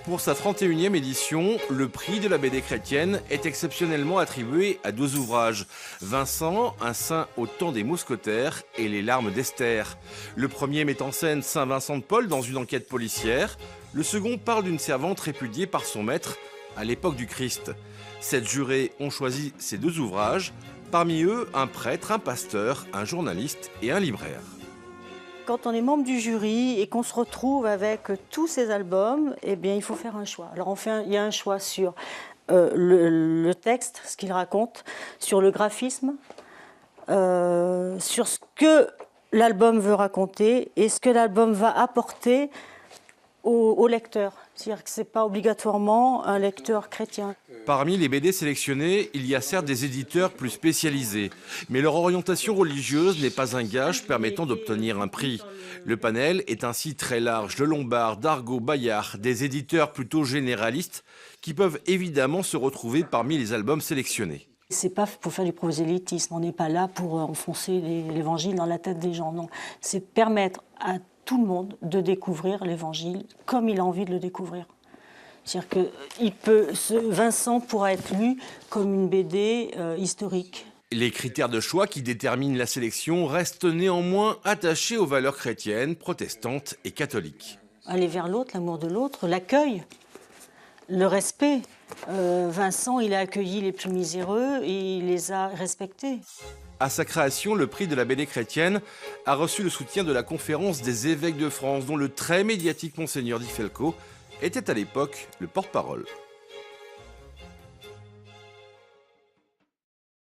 Pour sa 31e édition, le prix de la BD chrétienne est exceptionnellement attribué à 2 ouvrages. Vincent, un saint au temps des mousquetaires, et Les larmes d'Esther. Le premier met en scène saint Vincent de Paul dans une enquête policière. Le second parle d'une servante répudiée par son maître à l'époque du Christ. 7 jurés ont choisi ces 2 ouvrages. Parmi eux, un prêtre, un pasteur, un journaliste et un libraire. Quand on est membre du jury et qu'on se retrouve avec tous ces albums, eh bien, il faut faire un choix. Alors, il y a un choix sur le texte, ce qu'il raconte, sur le graphisme, sur ce que l'album veut raconter et ce que l'album va apporter au lecteur. C'est-à-dire que ce n'est pas obligatoirement un lecteur chrétien. Parmi les BD sélectionnés, il y a certes des éditeurs plus spécialisés, mais leur orientation religieuse n'est pas un gage permettant d'obtenir un prix. Le panel est ainsi très large, de Lombard, d'Argot, Bayard, des éditeurs plutôt généralistes qui peuvent évidemment se retrouver parmi les albums sélectionnés. C'est pas pour faire du prosélytisme, on n'est pas là pour enfoncer l'évangile dans la tête des gens, non. C'est permettre à tout le monde de découvrir l'évangile comme il a envie de le découvrir. C'est-à-dire que Vincent pourra être lu comme une BD historique. Les critères de choix qui déterminent la sélection restent néanmoins attachés aux valeurs chrétiennes, protestantes et catholiques. Aller vers l'autre, l'amour de l'autre, l'accueil, le respect. Vincent, il a accueilli les plus miséreux et il les a respectés. À sa création, le prix de la BD chrétienne a reçu le soutien de la Conférence des évêques de France, dont le très médiatique Monseigneur Di Falco était à l'époque le porte-parole.